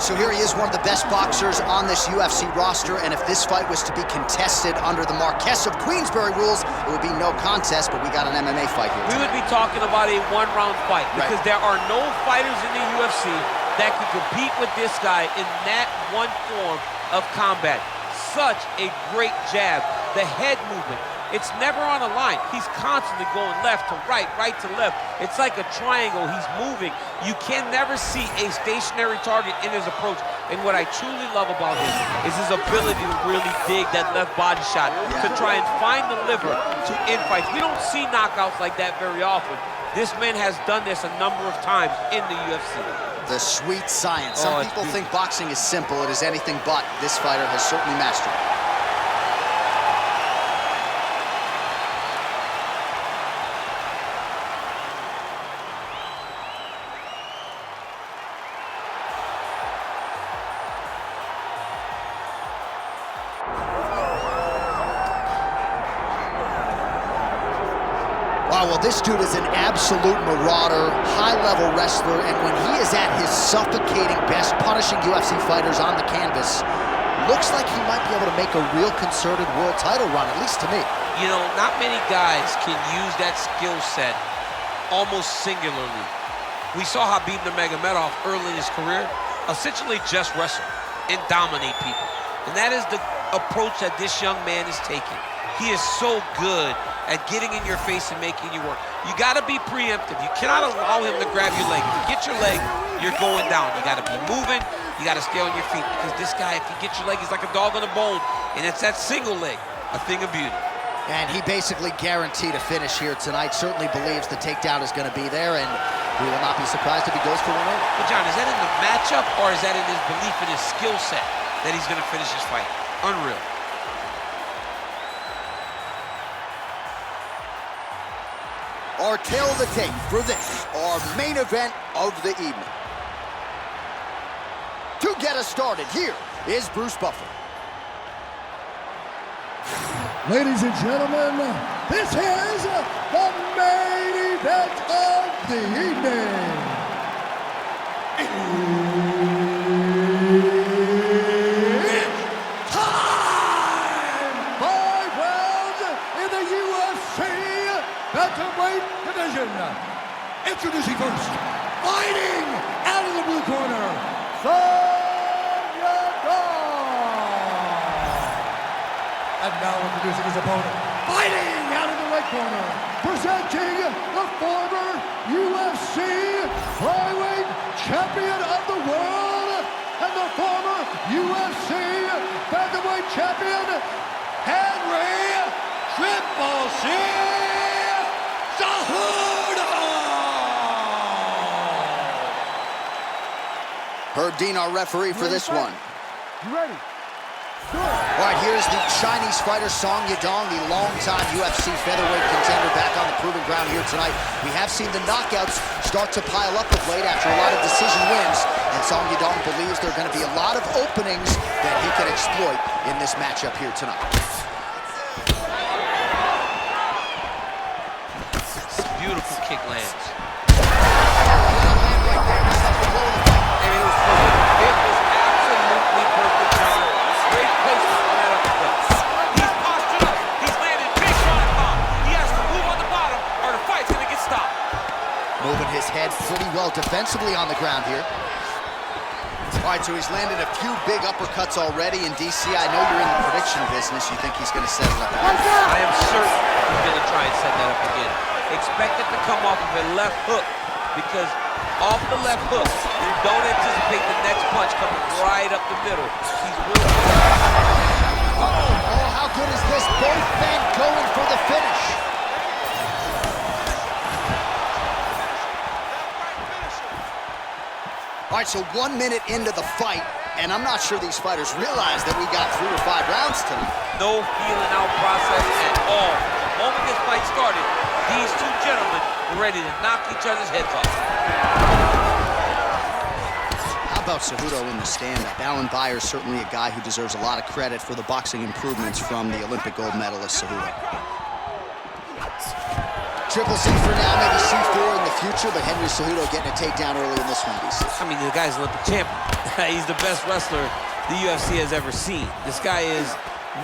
right, so here he is, one of the best boxers on this UFC roster, and if this fight was to be contested under the Marquess of Queensberry rules, it would be no contest, but we got an MMA fight here tonight. We would be talking about a one-round fight because there are no fighters in the UFC that can compete with this guy in that one form of combat. Such a great jab, the head movement. It's never on a line. He's constantly going left to right, right to left. It's like a triangle. He's moving. You can never see a stationary target in his approach. And what I truly love about him is his ability to really dig that left body shot, to try and find the liver to end fights. We don't see knockouts like that very often. This man has done this a number of times in the UFC. The sweet science. Some people think boxing is simple. It is anything but. This fighter has certainly mastered it. Well, this dude is an absolute marauder, high-level wrestler, and when he is at his suffocating best, punishing UFC fighters on the canvas, looks like he might be able to make a real concerted world title run, at least to me. You know, not many guys can use that skill set almost singularly. We saw Khabib Nurmagomedov early in his career essentially just wrestle and dominate people. And that is the approach that this young man is taking. He is so good at getting in your face and making you work. You gotta be preemptive. You cannot allow him to grab your leg. If you get your leg, you're going down. You gotta be moving, you gotta stay on your feet, because this guy, if you get your leg, he's like a dog on a bone, and it's that single leg, a thing of beauty. And he basically guaranteed a finish here tonight. Certainly believes the takedown is gonna be there, and we will not be surprised if he goes for one over. But John, is that in the matchup, or is that in his belief in his skill set that he's gonna finish this fight? Unreal. Our tail of the tape for this, our main event of the evening. To get us started, here is Bruce Buffer. Ladies and gentlemen, this is the main event of the evening. It's time! 5 rounds in the UFC Bantamweight division. Introducing first, fighting out of the blue corner, Cejudo. And now introducing his opponent, fighting out of the red corner, presenting the former UFC flyweight champion of the world and the former UFC bantamweight champion, Henry Triple C Cejudo. Herb Dean, our referee for this one. You ready? Good. All right, here's the Chinese fighter Song Yadong, the longtime UFC featherweight contender, back on the proving ground here tonight. We have seen the knockouts start to pile up of late after a lot of decision wins, and Song Yadong believes there are going to be a lot of openings that he can exploit in this matchup here tonight. Beautiful kick lands. Moving his head pretty well defensively on the ground here. All right, so he's landed a few big uppercuts already in DC. I know you're in the prediction business. You think he's going to set it up again? I am certain he's going to try and set that up again. Expect it to come off of a left hook, because off the left hook, you don't anticipate the next punch coming right up the middle. He's really... Oh, how good is this? Both men going for the finish. All right, so 1 minute into the fight, and I'm not sure these fighters realize that we got 3 or 5 rounds tonight. No feeling out process at all. The moment this fight started, these two gentlemen were ready to knock each other's heads off. How about Cejudo in the stand-up? Alan Byers, certainly a guy who deserves a lot of credit for the boxing improvements from the Olympic gold medalist Cejudo. Triple C for now, maybe C4 in the future, but Henry Cejudo getting a takedown early in this one, DC. I mean, the guy's Olympic champion. He's the best wrestler the UFC has ever seen. This guy is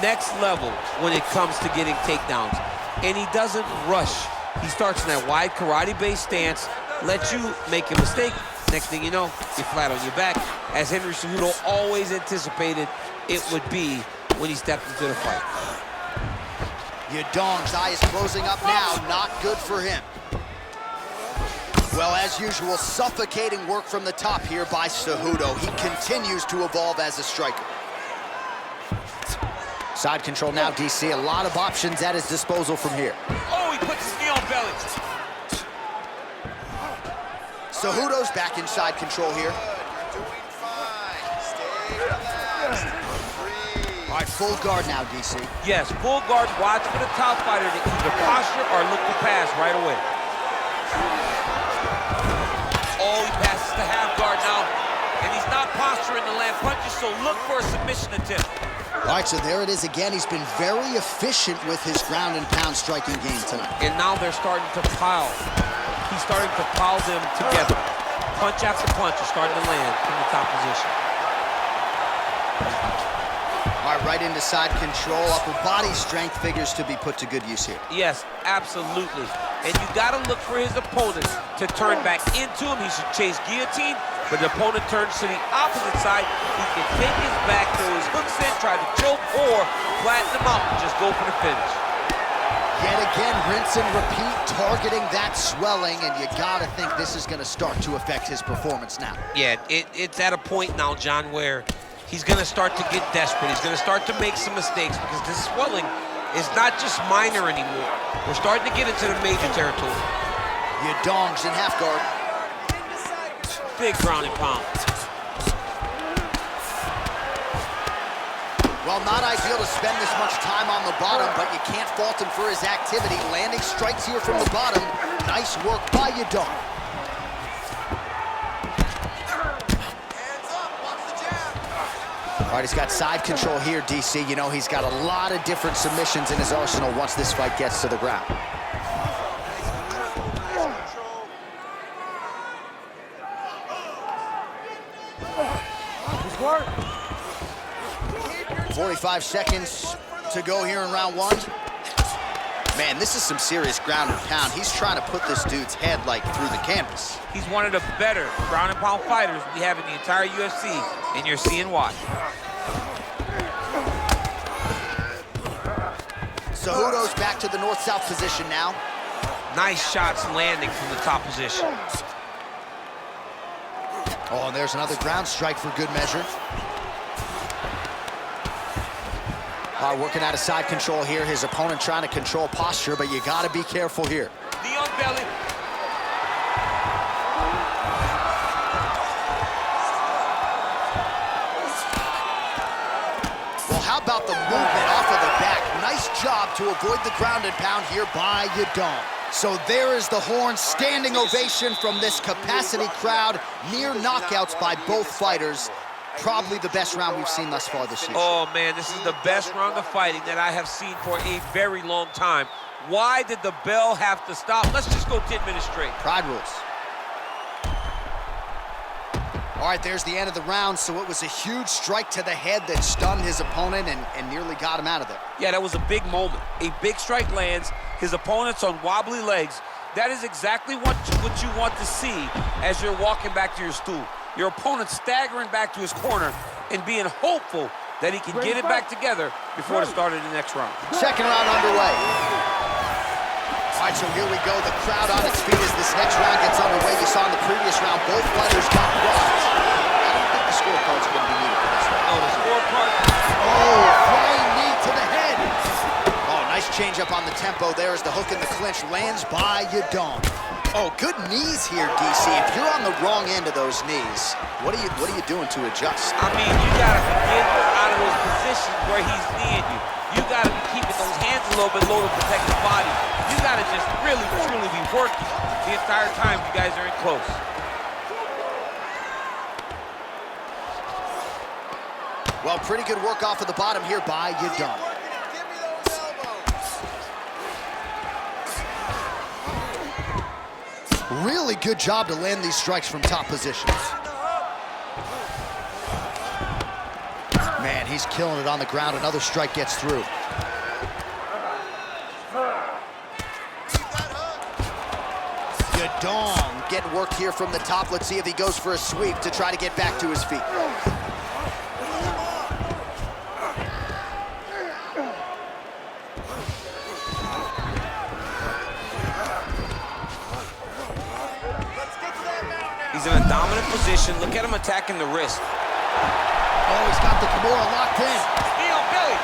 next level when it comes to getting takedowns. And he doesn't rush. He starts in that wide karate-based stance, lets you make a mistake. Next thing you know, you're flat on your back, as Henry Cejudo always anticipated it would be when he stepped into the fight. Yadong's eye is closing up now, not good for him. Well, as usual, suffocating work from the top here by Cejudo. He continues to evolve as a striker. Side control now, DC. A lot of options at his disposal from here. Oh, he puts his knee on belly. Cejudo's back in side control here. All right, full guard now, DC. Yes, full guard. Watch for the top fighter to either posture or look to pass right away. Oh, he passes the half guard now. And he's not posturing to land punches, so look for a submission attempt. All right, so there it is again. He's been very efficient with his ground and pound striking game tonight. And now they're starting to pile. He's starting to pile them together. Punch after punch is starting to land in the top position. All right, right into side control. Upper body strength figures to be put to good use here. Yes, absolutely. And you got to look for his opponent to turn back into him. He should chase guillotine, but the opponent turns to the opposite side. He can take his back, throw his hooks in, try to choke, or flatten him out and just go for the finish. Yet again, rinse and repeat, targeting that swelling, and you got to think this is going to start to affect his performance now. Yeah, it's at a point now, John, where he's going to start to get desperate. He's going to start to make some mistakes because this swelling is not just minor anymore. We're starting to get into the major territory. Yadong's in half guard. Big ground and pound. Well, not ideal to spend this much time on the bottom, but you can't fault him for his activity. Landing strikes here from the bottom. Nice work by Yadong. All right, he's got side control here, DC. You know, he's got a lot of different submissions in his arsenal once this fight gets to the ground. Work. 45 seconds to go here in round one. Man, this is some serious ground and pound. He's trying to put this dude's head, like, through the canvas. He's one of the better ground and pound fighters we have in the entire UFC, and you're seeing why. Cejudo's back to the north-south position now. Nice shots landing from the top position. Oh, and there's another ground strike for good measure. All right, working out of side control here. His opponent trying to control posture, but you got to be careful here. Knee on belly. Well, how about the movement off of the back? Nice job to avoid the ground and pound here by Yadong. So there is the horn, standing ovation from this capacity crowd. Near knockouts by both fighters. Probably the best round we've seen thus far this year. Oh, man, this is the best round of fighting that I have seen for a very long time. Why did the bell have to stop? Let's just go 10 minutes straight. Pride rules. All right, there's the end of the round, so it was a huge strike to the head that stunned his opponent and nearly got him out of there. Yeah, that was a big moment. A big strike lands, his opponent's on wobbly legs. That is exactly what you want to see as you're walking back to your stool. Your opponent staggering back to his corner and being hopeful that he can get it back together before the start of the next round. Second round underway. All right, so here we go. The crowd on its feet as this next round gets underway. You saw in the previous round, both fighters got rocked. I don't think the scorecard's going to be needed for this one. Oh, the scorecard. Oh, flying knee to the head. Oh, nice change up on the tempo there as the hook in the clinch lands by Yadong. Oh, good knees here, DC. If you're on the wrong end of those knees, what are you doing to adjust? I mean, you gotta get out of those positions where he's kneeing you. You gotta be keeping those hands a little bit low to protect the body. You gotta just really, truly be working the entire time you guys are in close. Well, pretty good work off of the bottom here by Yadong. Really good job to land these strikes from top positions. Man, he's killing it on the ground. Another strike gets through. Yadong getting work here from the top. Let's see if he goes for a sweep to try to get back to his feet. He's in a dominant position. Look at him attacking the wrist. Oh, he's got the Kimura locked in. Knee on belly.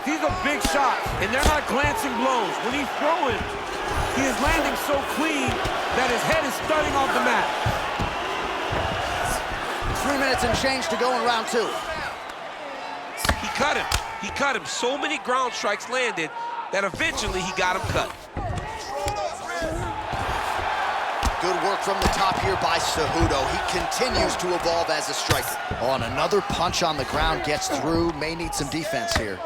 These are big shots, and they're not glancing blows. When he's throwing, he is landing so clean that his head is starting off the mat. 3 minutes and change to go in round 2. He cut him. He cut him. So many ground strikes landed that eventually he got him cut. Good work from the top here by Cejudo. He continues to evolve as a striker. Oh, and another punch on the ground gets through. May need some defense here.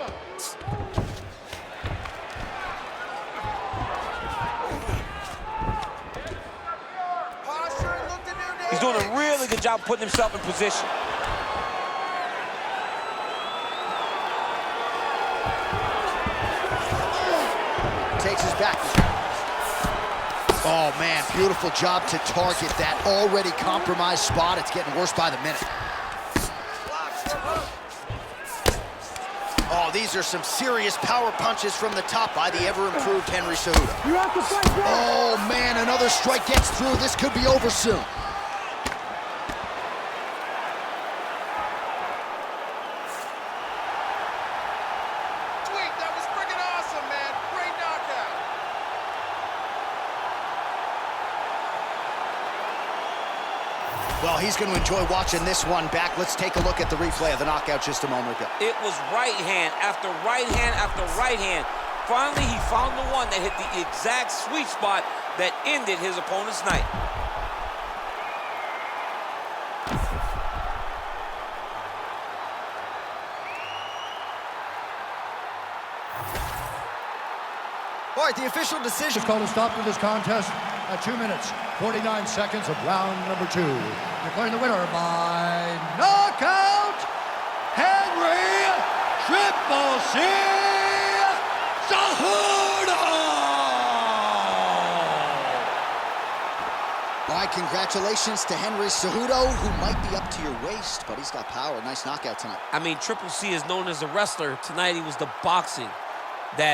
He's doing a really good job putting himself in position. Takes his back. Oh, man, beautiful job to target that already compromised spot. It's getting worse by the minute. Oh, these are some serious power punches from the top by the ever-improved Henry Cejudo. Oh, man, another strike gets through. This could be over soon. Well, he's going to enjoy watching this one back. Let's take a look at the replay of the knockout just a moment ago. It was right hand after right hand after right hand. Finally, he found the one that hit the exact sweet spot that ended his opponent's night. All right, the official decision. It's called a stop to this contest at 2 minutes, 49 seconds of round number 2. Declaring the winner by knockout, Henry Triple C Cejudo! All right, congratulations to Henry Cejudo, who might be up to your waist, but he's got power. Nice knockout tonight. I mean, Triple C is known as a wrestler. Tonight he was the boxing that